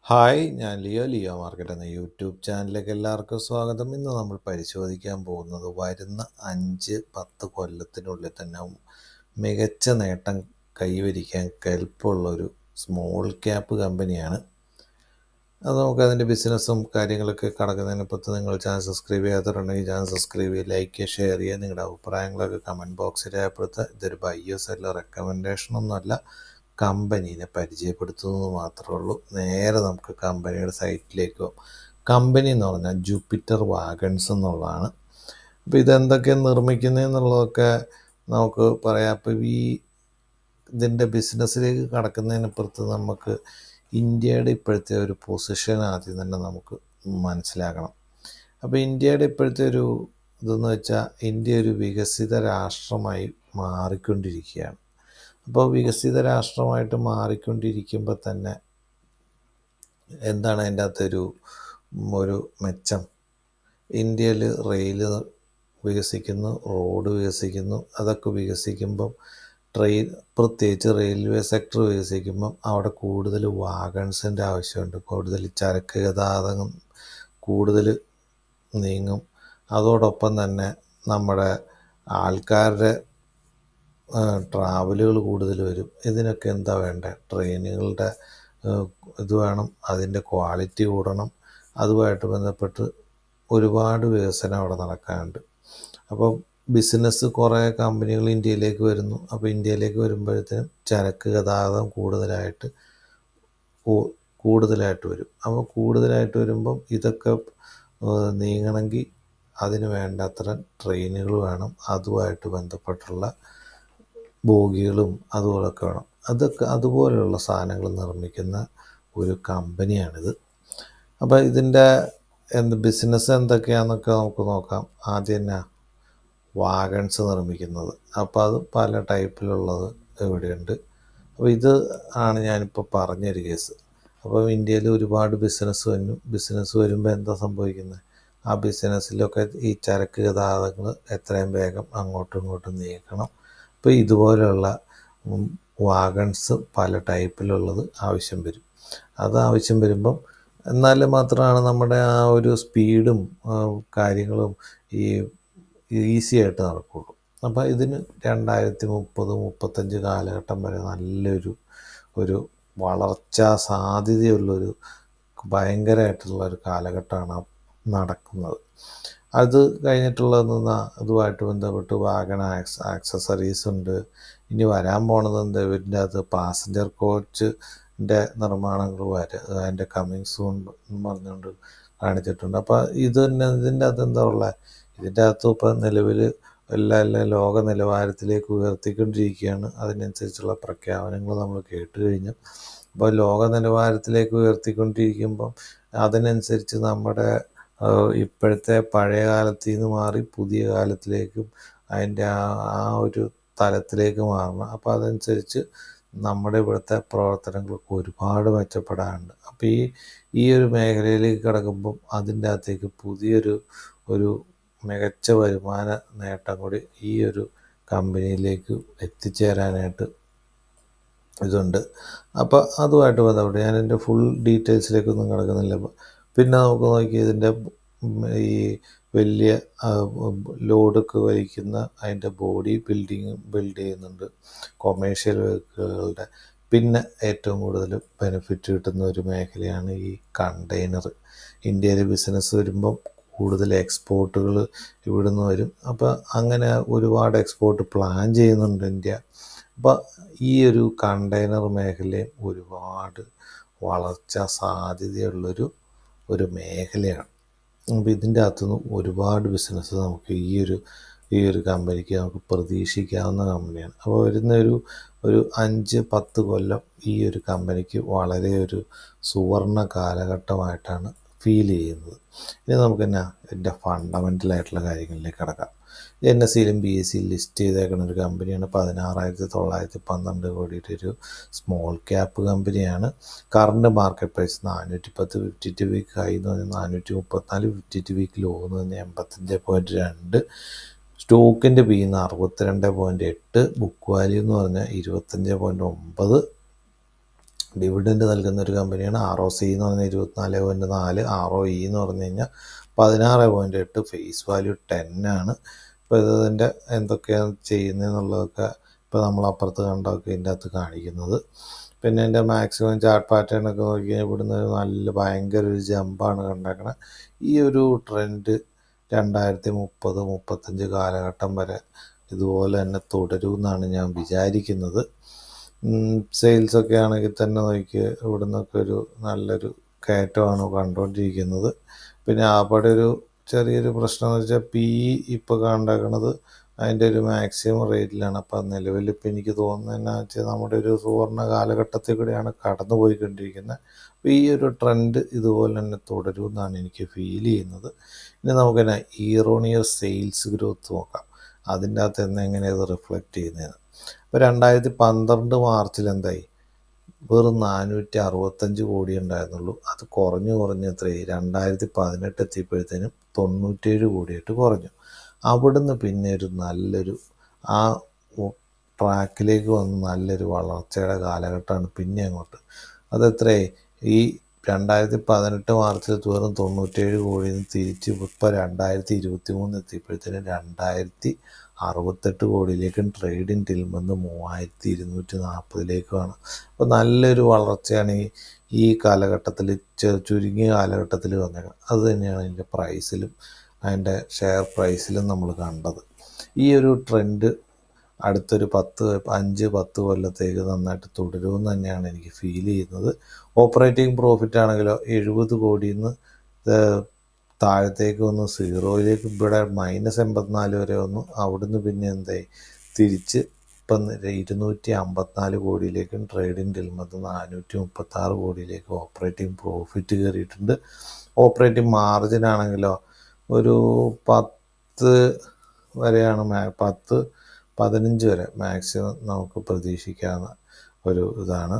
Hi, ഞാൻ Leo market എന്ന YouTube ചാനലിലേക്ക് എല്ലാവർക്കും സ്വാഗതം. ഇന്ന് നമ്മൾ പരിശോധിക്കാൻ പോകുന്നത് വരുന്ന 5-10 കൊല്ലത്തിനുള്ളിൽ തന്നെ മികച്ച നേട്ടം കൈവരിക്കാൻ കെൽപ്പുള്ളൊരു സ്മോൾ ക്യാപ്പ് കമ്പനിയാണ്. അത് നമുക്കതിൻ്റെ ബിസിനസ്സും കാര്യങ്ങളൊക്കെ കടക്കുന്നതിന് പുറത്ത് നിങ്ങൾ ചാനൽ സബ്സ്ക്രൈബ് ചെയ്യാത്തവരുണ്ടെങ്കിൽ ചാനൽ സബ്സ്ക്രൈബ് ചെയ്യുക, ലൈക്ക് ചെയ്യുക, ഷെയർ ചെയ്യുക. നിങ്ങളുടെ അഭിപ്രായങ്ങളൊക്കെ കമൻറ്റ് ബോക്സിൽ രേഖപ്പെടുത്തുക. ഇതൊരു ബയ്യോ സെല്ലോ റെക്കമെൻഡേഷനൊന്നുമല്ല, കമ്പനീനെ പരിചയപ്പെടുത്തുന്നത് മാത്രമേ ഉള്ളൂ. നേരെ നമുക്ക് കമ്പനിയുടെ സൈറ്റിലേക്ക് പോകും. കമ്പനി എന്ന് പറഞ്ഞാൽ ജൂപ്പിറ്റർ വാഗൺസ് എന്നുള്ളതാണ്. അപ്പോൾ ഇതെന്തൊക്കെയാണ് നിർമ്മിക്കുന്നതെന്നുള്ളതൊക്കെ നമുക്ക് പറയാം. അപ്പോൾ ഇതിൻ്റെ ബിസിനസ്സിലേക്ക് കടക്കുന്നതിനപ്പുറത്ത് നമുക്ക് ഇന്ത്യയുടെ ഇപ്പോഴത്തെ ഒരു പൊസിഷൻ ആദ്യം തന്നെ നമുക്ക് മനസ്സിലാക്കണം. അപ്പോൾ ഇന്ത്യയുടെ ഇപ്പോഴത്തെ ഒരു ഇതെന്ന് വെച്ചാൽ ഇന്ത്യ ഒരു വികസിത രാഷ്ട്രമായി മാറിക്കൊണ്ടിരിക്കുകയാണ്. അപ്പോൾ വികസിത രാഷ്ട്രമായിട്ട് മാറിക്കൊണ്ടിരിക്കുമ്പോൾ തന്നെ എന്താണ് അതിൻ്റെ അകത്തൊരു മെച്ചം? ഇന്ത്യയിൽ റെയിൽ വികസിക്കുന്നു, റോഡ് വികസിക്കുന്നു. അതൊക്കെ വികസിക്കുമ്പം പ്രത്യേകിച്ച് റെയിൽവേ സെക്ടർ വികസിക്കുമ്പം അവിടെ കൂടുതൽ വാഗൺസിൻ്റെ ആവശ്യമുണ്ട്. കൂടുതൽ ചരക്ക് ഗതാഗതം കൂടുതൽ നീങ്ങും. അതോടൊപ്പം തന്നെ നമ്മുടെ ആൾക്കാരുടെ ട്രാവലുകൾ കൂടുതൽ വരും. ഇതിനൊക്കെ എന്താ വേണ്ടത്? ട്രെയിനുകളുടെ ഇത് വേണം, അതിൻ്റെ ക്വാളിറ്റി കൂടണം. അതുമായിട്ട് ബന്ധപ്പെട്ട് ഒരുപാട് വികസനം അവിടെ നടക്കാനുണ്ട്. അപ്പോൾ ബിസിനസ് കുറേ കമ്പനികൾ ഇന്ത്യയിലേക്ക് വരുന്നു. അപ്പോൾ ഇന്ത്യയിലേക്ക് വരുമ്പോഴത്തേനും ചരക്ക് ഗതാഗതം കൂടുതലായിട്ട് വരും. അപ്പോൾ കൂടുതലായിട്ട് വരുമ്പം ഇതൊക്കെ നീങ്ങണമെങ്കിൽ അതിന് വേണ്ടത്ര ട്രെയിനുകൾ വേണം. അതുമായിട്ട് ബന്ധപ്പെട്ടുള്ള ബോഗികളും അതുപോലൊക്കെ വേണം. അതുപോലെയുള്ള സാധനങ്ങൾ നിർമ്മിക്കുന്ന ഒരു കമ്പനിയാണിത്. അപ്പോൾ ഇതിൻ്റെ ബിസിനസ് എന്തൊക്കെയാണെന്നൊക്കെ നമുക്ക് നോക്കാം. ആദ്യം തന്നെ വാഗൺസ് നിർമ്മിക്കുന്നത്. അപ്പോൾ അത് പല ടൈപ്പിലുള്ളത് ഇവിടെയുണ്ട്. അപ്പോൾ ഇത് ആണ് ഞാനിപ്പോൾ പറഞ്ഞൊരു കേസ്. അപ്പോൾ ഇന്ത്യയിൽ ഒരുപാട് ബിസിനസ് വരുമ്പോൾ എന്താ സംഭവിക്കുന്നത്? ആ ബിസിനസ്സിലൊക്കെ ഈ ചരക്ക് ഗതാഗതങ്ങൾ എത്രയും വേഗം അങ്ങോട്ടും ഇങ്ങോട്ടും നീക്കണം. അപ്പോൾ ഇതുപോലെയുള്ള വാഗൺസ് പല ടൈപ്പിലുള്ളത് ആവശ്യം വരും. അത് ആവശ്യം വരുമ്പം എന്നാൽ മാത്രമാണ് നമ്മുടെ ആ ഒരു സ്പീഡും കാര്യങ്ങളും ഈസി ആയിട്ട് നടക്കുകയുള്ളൂ. അപ്പോൾ ഇതിന് 2030-35 കാലഘട്ടം വരെ നല്ലൊരു വളർച്ചാ സാധ്യതയുള്ളൊരു ഭയങ്കരമായിട്ടുള്ളൊരു കാലഘട്ടമാണ് നടക്കുന്നത്. അത് കഴിഞ്ഞിട്ടുള്ളതെന്ന് അതുമായിട്ട് ബന്ധപ്പെട്ട് വാഗൺ ആക്സസറീസ് ഉണ്ട്. ഇനി വരാൻ പോണത് ഇവരുടെ അത് പാസഞ്ചർ കോച്ചിൻ്റെ നിർമ്മാണങ്ങൾ അതിൻ്റെ കമ്മിങ് സൂൺ എന്ന് പറഞ്ഞുകൊണ്ട് കാണിച്ചിട്ടുണ്ട്. അപ്പോൾ ഇതിൻ്റെ അകത്ത് എന്താ ഉള്ളത്? ഇതിൻ്റെ അകത്ത് ഇപ്പം നിലവിൽ എല്ലാം ലോക നിലവാരത്തിലേക്ക് ഉയർത്തിക്കൊണ്ടിരിക്കുകയാണ്. അതിനനുസരിച്ചുള്ള പ്രഖ്യാപനങ്ങൾ നമ്മൾ കേട്ട് കഴിഞ്ഞു. അപ്പോൾ ലോക നിലവാരത്തിലേക്ക് ഉയർത്തിക്കൊണ്ടിരിക്കുമ്പം അതിനനുസരിച്ച് നമ്മുടെ ഇപ്പോഴത്തെ പഴയ കാലത്തിൽ നിന്ന് മാറി പുതിയ കാലത്തിലേക്കും അതിൻ്റെ ആ ഒരു തലത്തിലേക്ക് മാറണം. അപ്പോൾ അതനുസരിച്ച് നമ്മുടെ ഇവിടുത്തെ പ്രവർത്തനങ്ങൾക്ക് ഒരുപാട് മെച്ചപ്പെടാനുണ്ട്. അപ്പോൾ ഈ ഒരു മേഖലയിലേക്ക് കിടക്കുമ്പം അതിൻ്റെ അകത്തേക്ക് പുതിയൊരു മികച്ച വരുമാന നേട്ടം കൂടി ഈ ഒരു കമ്പനിയിലേക്ക് എത്തിച്ചേരാനായിട്ട് ഇതുണ്ട്. അപ്പോൾ അതുമായിട്ട് ബന്ധപ്പെട്ട് ഞാൻ എൻ്റെ ഫുൾ ഡീറ്റെയിൽസിലേക്കൊന്നും കിടക്കുന്നില്ല. പിന്നെ നമുക്ക് നോക്കി ഇതിൻ്റെ ഈ വലിയ ലോഡൊക്കെ വഹിക്കുന്ന അതിൻ്റെ ബോഡി ബിൽഡ് ചെയ്യുന്നുണ്ട് കൊമേഴ്ഷ്യൽ വെഹിക്കിളുകളുടെ. പിന്നെ ഏറ്റവും കൂടുതൽ ബെനിഫിറ്റ് കിട്ടുന്ന ഒരു മേഖലയാണ് ഈ കണ്ടെയ്നർ. ഇന്ത്യയിൽ ബിസിനസ് വരുമ്പം കൂടുതൽ എക്സ്പോർട്ടുകൾ ഇവിടുന്ന് വരും. അപ്പോൾ അങ്ങനെ ഒരുപാട് എക്സ്പോർട്ട് പ്ലാൻ ചെയ്യുന്നുണ്ട് ഇന്ത്യ. അപ്പോൾ ഈ ഒരു കണ്ടെയ്നർ മേഖലയും ഒരുപാട് വളർച്ചാ സാധ്യതയുള്ളൊരു മേഖലയാണ്. അപ്പോൾ ഇതിൻ്റെ അകത്തുനിന്ന് ഒരുപാട് ബിസിനസ് നമുക്ക് ഈ ഒരു കമ്പനിക്ക് നമുക്ക് പ്രതീക്ഷിക്കാവുന്ന കമ്പനിയാണ്. അപ്പോൾ വരുന്ന ഒരു 5-10 കൊല്ലം ഈ ഒരു കമ്പനിക്ക് വളരെ ഒരു സുവർണ കാലഘട്ടമായിട്ടാണ് ഫീൽ ചെയ്യുന്നത്. ഇനി നമുക്ക് ഇതിൻ്റെ ഫണ്ടമെൻ്റലായിട്ടുള്ള കാര്യങ്ങളിലേക്ക് കടക്കാം. NSEയിലും BSEയിലും ലിസ്റ്റ് ചെയ്തേക്കുന്ന ഒരു കമ്പനിയാണ്. 16,912 കോടിയുടെ ഒരു സ്മോൾ ക്യാപ്പ് കമ്പനിയാണ്. Current market price 410, 52 week high എന്ന് പറഞ്ഞാൽ 434, 52 വീക്ക് ലോ എന്ന് പറഞ്ഞാൽ 85.2, സ്റ്റോക്കിൻ്റെ PE 62.8, ബുക്ക് വാല്യൂ എന്ന് പറഞ്ഞാൽ 25.9, ഡിവിഡൻഡ് നൽകുന്ന ഒരു കമ്പനിയാണ്. ROC എന്ന് പറഞ്ഞാൽ 24.4, ROE എന്ന് പറഞ്ഞു കഴിഞ്ഞാൽ 16.8, ഫേസ് വാല്യൂ 10 ആണ്. ഇപ്പോൾ ഇതിൻ്റെ എന്തൊക്കെയാണ് ചെയ്യുന്നതെന്നുള്ളതൊക്കെ ഇപ്പോൾ നമ്മൾ അപ്പുറത്ത് കണ്ടൊക്കെ ഇതിൻ്റെ അകത്ത് കാണിക്കുന്നത്. പിന്നെ എൻ്റെ മാക്സിമം ചാർട്ട് പാറ്റേൺ ഒക്കെ നോക്കി കഴിഞ്ഞാൽ ഇവിടുന്ന് നല്ല ഭയങ്കര ഒരു ജമ്പാണ് കണ്ടേക്കണത്. ഈ ഒരു ട്രെൻഡ് 2030-35 കാലഘട്ടം വരെ ഇതുപോലെ തന്നെ തുടരുമെന്നാണ് ഞാൻ വിചാരിക്കുന്നത്. സെയിൽസൊക്കെ ആണെങ്കിൽ തന്നെ നോക്കി ഇവിടുന്നൊക്കെ ഒരു നല്ലൊരു കയറ്റമാണ് കണ്ടുകൊണ്ടിരിക്കുന്നത്. പിന്നെ അവിടെ ഒരു ചെറിയൊരു പ്രശ്നം എന്ന് വെച്ചാൽ PE ഇപ്പോൾ കണ്ടേക്കണത് അതിൻ്റെ ഒരു മാക്സിമം റേറ്റിലാണ്. അപ്പം നിലവിൽ ഇപ്പം എനിക്ക് തോന്നുന്നത് എന്നാ വെച്ചാൽ നമ്മുടെ ഒരു സുവർണ്ണ കാലഘട്ടത്തിൽ കൂടെയാണ് കടന്നു പോയിക്കൊണ്ടിരിക്കുന്നത്. അപ്പോൾ ഈ ഒരു ട്രെൻഡ് ഇതുപോലെ തന്നെ തുടരുമെന്നാണ് എനിക്ക് ഫീൽ ചെയ്യുന്നത്. ഇനി നമുക്കെന്നാ ഇയർ സെയിൽസ് ഗ്രോത്ത് നോക്കാം. അതിൻ്റെ അകത്ത് എങ്ങനെയാണ് ഇത് റിഫ്ലക്റ്റ് ചെയ്യുന്നതെന്ന്. ഇപ്പോൾ 2012 മാർച്ചിൽ എന്തായി, വെറും 465 കോടി ഉണ്ടായിരുന്നുള്ളൂ. അത് കുറഞ്ഞ് എത്രയായി, 2018 എത്തിയപ്പോഴത്തേനും 97 കോടിയായിട്ട് കുറഞ്ഞു. അവിടുന്ന് പിന്നെ ഒരു നല്ലൊരു ആ ട്രാക്കിലേക്ക് വന്ന് നല്ലൊരു വളർച്ചയുടെ കാലഘട്ടമാണ് പിന്നെ അങ്ങോട്ട്. അതെത്രയായി, ഈ 2018 മാർച്ചിൽ വെറും 97 കോടിയിൽ നിന്ന് തിരിച്ച് ഇപ്പോൾ 2023 എത്തിയപ്പോഴത്തേനും 2068 കോടിയിലേക്കും ട്രേഡിംഗ് ടിൽമെന്ന് 3240 അപ്പോൾ നല്ലൊരു വളർച്ചയാണ് ഈ കാലഘട്ടത്തിൽ, ചുരുങ്ങിയ കാലഘട്ടത്തിൽ വന്നേക്കുന്നത്. അത് തന്നെയാണ് അതിൻ്റെ പ്രൈസിലും അതിൻ്റെ ഷെയർ പ്രൈസിലും നമ്മൾ കണ്ടത്. ഈ ഒരു ട്രെൻഡ് അടുത്തൊരു 5-10 കൊല്ലത്തേക്ക് നന്നായിട്ട് തുടരുമെന്ന് തന്നെയാണ് എനിക്ക് ഫീൽ ചെയ്യുന്നത്. ഓപ്പറേറ്റിംഗ് പ്രോഫിറ്റ് ആണെങ്കിലോ 70 കോടിയിൽ നിന്ന് താഴത്തേക്ക് വന്ന് 0യിലേക്ക്, ഇവിടെ -84 വരെ വന്നു. അവിടുന്ന് പിന്നെ എന്തായി, തിരിച്ച് ഇപ്പം 254 കോടിയിലേക്കും ട്രേഡിംഗ് ടിൽമെന്ന് 436 കോടിയിലേക്കും ഓപ്പറേറ്റിംഗ് പ്രോഫിറ്റ് കയറിയിട്ടുണ്ട്. ഓപ്പറേറ്റിംഗ് മാർജിൻ ആണെങ്കിലോ ഒരു 10 വരെയാണ്, 10-15 വരെ മാക്സിമം നമുക്ക് പ്രതീക്ഷിക്കാവുന്ന ഒരു ഇതാണ്.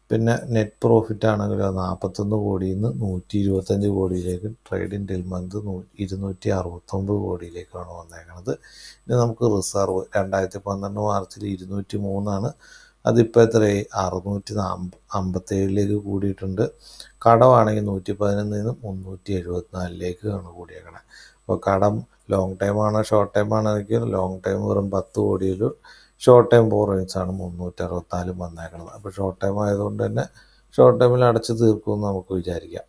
പിന്നെ നെറ്റ് പ്രോഫിറ്റ് ആണെങ്കിലോ 41 കോടിയിൽ നിന്ന് 125 കോടിയിലേക്ക്, ട്രേഡിംഗ് ടിൽമെന്ന് 269 കോടിയിലേക്കാണ് വന്നേക്കുന്നത്. ഇനി നമുക്ക് റിസർവ് 2012 മാർച്ചിൽ 203 അതിപ്പോൾ എത്രയായി, 657 കൂടിയിട്ടുണ്ട്. കടമാണെങ്കിൽ 111 നിന്ന് 374 കൂടിയേക്കണേ. അപ്പോൾ കടം ലോങ് ടൈമാണോ ഷോർട്ട് ടൈമാണെങ്കിൽ ലോങ് ടൈം വെറും 10 കോടിയിലും ഷോർട്ട് ടൈം ബോറോയിങ്സാണ് 364 വന്നേക്കുന്നത്. അപ്പോൾ ഷോർട്ട് ടൈം ആയതുകൊണ്ട് തന്നെ ഷോർട്ട് ടൈമിൽ അടച്ച് തീർക്കുമെന്ന് നമുക്ക് വിചാരിക്കാം.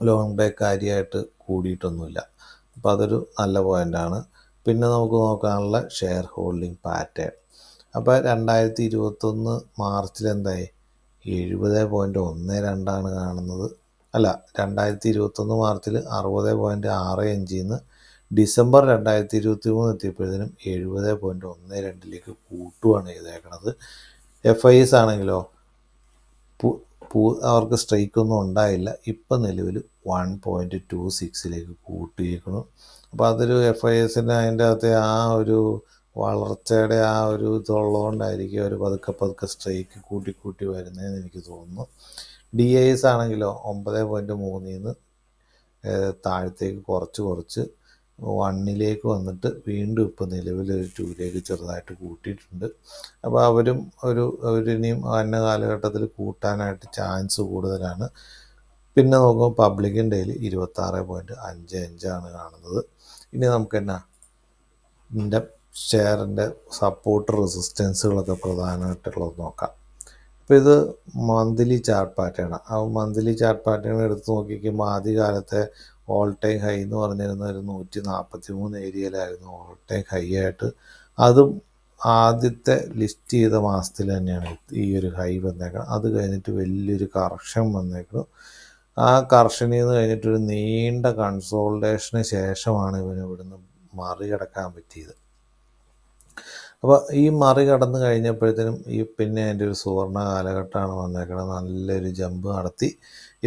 ലോങ് ടൈം കാര്യമായിട്ട് കൂടിയിട്ടൊന്നുമില്ല. അപ്പോൾ അതൊരു നല്ല പോയിൻ്റാണ്. പിന്നെ നമുക്ക് നോക്കാനുള്ള ഷെയർ ഹോൾഡിംഗ് പാറ്റേൺ. അപ്പോൾ 2021 മാർച്ചിൽ എന്തായി, 70.12 കാണുന്നത്. അല്ല, 2021 മാർച്ചിൽ 60.65 ഡിസംബർ 2023 എത്തിയപ്പോഴത്തേനും 70.12 കൂട്ടുകയാണ് ചെയ്തേക്കണത്. FIs ആണെങ്കിലോ അവർക്ക് സ്ട്രൈക്കൊന്നും ഉണ്ടായില്ല. ഇപ്പം നിലവിൽ 1.26 കൂട്ടിയേക്കണം. അപ്പോൾ അതൊരു FISൻ്റെ അതിൻ്റെ അകത്തെ ആ ഒരു വളർച്ചയുടെ ആ ഒരു ഇതുള്ളതുകൊണ്ടായിരിക്കും അവർ പതുക്കെ സ്ട്രൈക്ക് കൂട്ടി വരുന്നതെന്ന് എനിക്ക് തോന്നുന്നു. DIs ആണെങ്കിലോ 9.3 താഴത്തേക്ക് കുറച്ച് 1ലേക്ക് വന്നിട്ട് വീണ്ടും ഇപ്പോൾ നിലവിൽ 2ലേക്ക് ചെറുതായിട്ട് കൂട്ടിയിട്ടുണ്ട്. അപ്പോൾ അവരിനിയും വന്ന കാലഘട്ടത്തിൽ കൂട്ടാനായിട്ട് ചാൻസ് കൂടുതലാണ്. പിന്നെ നോക്കുമ്പോൾ പബ്ലിക്കിൻ്റെ 26.55 കാണുന്നത്. ഇനി നമുക്ക് ഇതിൻ്റെ ഷെയറിൻ്റെ സപ്പോർട്ട് റെസിസ്റ്റൻസുകളൊക്കെ പ്രധാനമായിട്ടുള്ളത് നോക്കാം. അപ്പോൾ ഇത് മന്ത്ലി ചാർട്ട് പാറ്റേൺ. ആ മന്ത്ലി ചാർട്ട് പാറ്റേൺ എടുത്ത് നോക്കിക്കുമ്പോൾ ആദ്യകാലത്തെ ഓൾ ടൈം ഹൈ എന്ന് പറഞ്ഞിരുന്ന ഒരു 143 ഏരിയയിലായിരുന്നു ഓൾ ടൈം ഹൈ ആയിട്ട്. അതും ആദ്യത്തെ ലിസ്റ്റ് ചെയ്ത മാസത്തിൽ തന്നെയാണ് ഈ ഒരു ഹൈ വന്നേക്കണം. അത് കഴിഞ്ഞിട്ട് വലിയൊരു കറക്ഷൻ വന്നേക്കണം. ആ കറക്ഷനിൽ നിന്ന് കഴിഞ്ഞിട്ടൊരു നീണ്ട കൺസോൾട്ടേഷന് ശേഷമാണ് ഇവിടുന്ന് മറികടക്കാൻ പറ്റിയത്. അപ്പോൾ ഈ മറികടന്ന് കഴിഞ്ഞപ്പോഴത്തേനും പിന്നെ അതിൻ്റെ ഒരു സുവർണ്ണ കാലഘട്ടമാണ് വന്നേക്കുന്നത്. നല്ലൊരു ജമ്പ് നടത്തി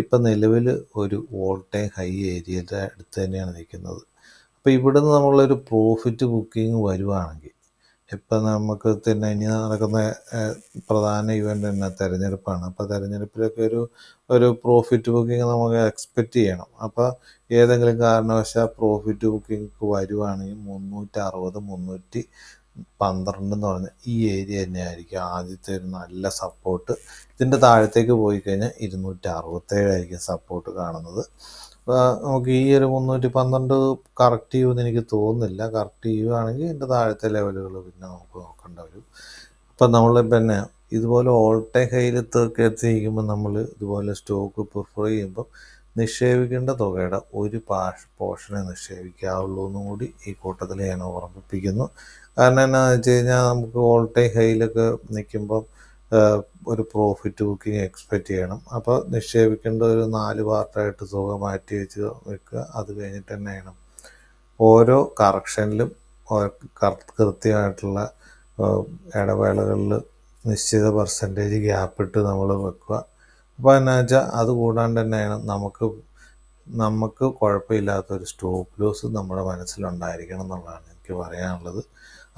ഇപ്പം നിലവിൽ ഒരു ഓൾ ടൈം ഹൈ ഏരിയയുടെ അടുത്ത് തന്നെയാണ് നിൽക്കുന്നത്. അപ്പോൾ ഇവിടുന്ന് നമ്മളൊരു പ്രോഫിറ്റ് ബുക്കിംഗ് വരുവാണെങ്കിൽ, ഇപ്പം നമുക്ക് തന്നെ ഇനി നടക്കുന്ന പ്രധാന ഇവൻ്റ് തന്നെ തിരഞ്ഞെടുപ്പാണ്. അപ്പോൾ തിരഞ്ഞെടുപ്പിലൊക്കെ ഒരു പ്രോഫിറ്റ് ബുക്കിംഗ് നമുക്ക് എക്സ്പെക്റ്റ് ചെയ്യണം. അപ്പോൾ ഏതെങ്കിലും കാരണവശാൽ പ്രോഫിറ്റ് ബുക്കിംഗ് വരുവാണെങ്കിൽ 360, 12 എന്ന് പറഞ്ഞ ഈ ഏരിയ തന്നെയായിരിക്കും ആദ്യത്തെ ഒരു നല്ല സപ്പോർട്ട്. ഇതിൻ്റെ താഴത്തേക്ക് പോയി കഴിഞ്ഞാൽ 267 ആയിരിക്കും സപ്പോർട്ട് കാണുന്നത്. അപ്പോൾ നമുക്ക് ഈ ഒരു 312 കറക്റ്റ് ചെയ്യുമെന്ന് എനിക്ക് തോന്നുന്നില്ല. കറക്റ്റ് ചെയ്യുകയാണെങ്കിൽ ഇതിൻ്റെ താഴത്തെ ലെവലുകൾ പിന്നെ നമുക്ക് നോക്കേണ്ടി വരും. അപ്പം നമ്മൾ പിന്നെ ഇതുപോലെ ഓൾ ടൈം ഹൈയിലത്തൊക്കെ എത്തിയിരിക്കുമ്പോൾ നമ്മൾ ഇതുപോലെ സ്റ്റോക്ക് പ്രിഫർ ചെയ്യുമ്പോൾ നിക്ഷേപിക്കേണ്ട തുകയുടെ ഒരു പോർഷനെ നിക്ഷേപിക്കാവുള്ളൂ എന്നും കൂടി ഈ കൂട്ടത്തിൽ ഞാൻ ഓർമ്മിപ്പിക്കുന്നു. കാരണം എന്നാന്ന് വെച്ച് കഴിഞ്ഞാൽ നമുക്ക് ഓൾ ടൈം ഹൈയിലൊക്കെ നിൽക്കുമ്പം ഒരു പ്രോഫിറ്റ് ബുക്കിംഗ് എക്സ്പെക്റ്റ് ചെയ്യണം. അപ്പോൾ നിക്ഷേപിക്കേണ്ട ഒരു 4 പാർട്ടായിട്ട് തുക മാറ്റി വെച്ച് വെക്കുക. അത് കഴിഞ്ഞിട്ട് തന്നെ ചെയ്യണം ഓരോ കറക്ഷനിലും കൃത്യമായിട്ടുള്ള ഇടവേളകളിൽ നിശ്ചിത പെർസെൻറ്റേജ് ഗ്യാപ്പിട്ട് നമ്മൾ വെക്കുക. അപ്പോൾ എന്നാ വെച്ചാൽ അത് കൂടാണ്ട് തന്നെയാണ് നമുക്ക് കുഴപ്പമില്ലാത്തൊരു സ്റ്റോപ്പ് ലോസ് നമ്മുടെ മനസ്സിലുണ്ടായിരിക്കണം എന്നുള്ളതാണ് എനിക്ക് പറയാനുള്ളത്.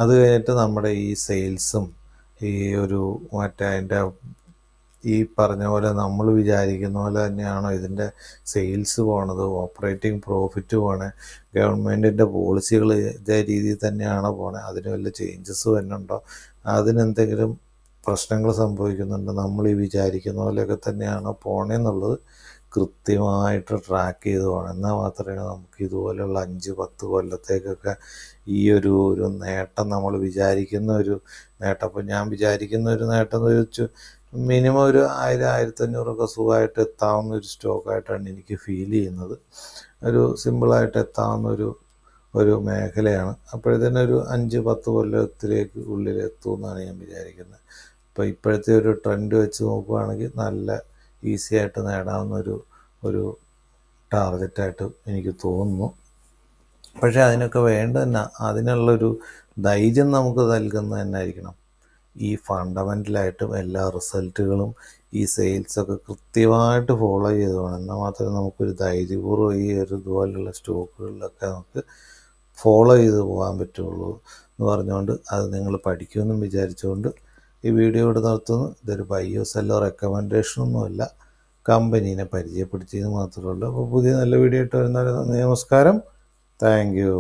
അത് കഴിഞ്ഞിട്ട് നമ്മുടെ ഈ സെയിൽസും ഈ ഒരു അതിൻ്റെ ഈ പറഞ്ഞ പോലെ നമ്മൾ വിചാരിക്കുന്ന പോലെ തന്നെയാണോ ഇതിൻ്റെ സെയിൽസ് പോണത്, ഓപ്പറേറ്റിംഗ് പ്രോഫിറ്റ് പോണേ, ഗവൺമെൻറ്റിൻ്റെ പോളിസികൾ ഇതേ രീതിയിൽ തന്നെയാണോ പോണേ, അതിന് വല്ല ചേഞ്ചസ് വരുന്നുണ്ടോ, അതിനെന്തെങ്കിലും പ്രശ്നങ്ങൾ സംഭവിക്കുന്നുണ്ട്, നമ്മൾ ഈ വിചാരിക്കുന്ന പോലെയൊക്കെ തന്നെയാണോ പോണേന്നുള്ളത് കൃത്യമായിട്ട് ട്രാക്ക് ചെയ്ത് പോകണം. എന്നാൽ മാത്രമേ നമുക്ക് ഇതുപോലെയുള്ള 5-10 കൊല്ലത്തേക്കൊക്കെ ഈ ഒരു നേട്ടം നമ്മൾ വിചാരിക്കുന്ന ഒരു നേട്ടം. അപ്പോൾ ഞാൻ വിചാരിക്കുന്ന ഒരു നേട്ടം എന്ന് വെച്ച് മിനിമം ഒരു 1000-1500 സുഖമായിട്ട് എത്താവുന്ന ഒരു സ്റ്റോക്കായിട്ടാണ് എനിക്ക് ഫീൽ ചെയ്യുന്നത്. ഒരു സിമ്പിളായിട്ട് എത്താവുന്ന ഒരു മേഖലയാണ്. അപ്പോഴത്തേനും ഒരു 5-10 കൊല്ലത്തിലേക്ക് ഉള്ളിൽ എത്തുമെന്നാണ് ഞാൻ വിചാരിക്കുന്നത്. അപ്പോൾ ഇപ്പോഴത്തെ ഒരു ട്രെൻഡ് വെച്ച് നോക്കുകയാണെങ്കിൽ നല്ല ഈസി ആയിട്ട് നേടാവുന്ന ഒരു ടാർഗറ്റായിട്ട് എനിക്ക് തോന്നുന്നു. പക്ഷേ അതിനൊക്കെ വേണ്ട തന്നെ അതിനുള്ളൊരു ധൈര്യം നമുക്ക് നൽകുന്നത് തന്നെ ആയിരിക്കണം ഈ ഫണ്ടമെൻ്റലായിട്ടും എല്ലാ റിസൾട്ടുകളും ഈ സെയിൽസൊക്കെ കൃത്യമായിട്ട് ഫോളോ ചെയ്ത് പോകണം. എന്നാൽ മാത്രമേ നമുക്കൊരു ധൈര്യപൂർവ്വം ഈ ഒരു ഇതുപോലുള്ള സ്റ്റോക്കുകളിലൊക്കെ നമുക്ക് ഫോളോ ചെയ്ത് പോകാൻ പറ്റുള്ളൂ എന്ന് പറഞ്ഞുകൊണ്ട് അത് നിങ്ങൾ പഠിക്കുമെന്നും വിചാരിച്ചുകൊണ്ട് ഈ വീഡിയോ ഇവിടെ നിർത്തുന്നു. ഇതൊരു ബൈയോ സെല്ലോ റെക്കമെൻഡേഷനൊന്നുമല്ല, കമ്പനീനെ പരിചയപ്പെടുത്തിയെന്ന് മാത്രമേ ഉള്ളൂ. അപ്പോൾ പുതിയ നല്ല വീഡിയോ ആയിട്ട് വരുന്നവരെ നമസ്കാരം. Thank you.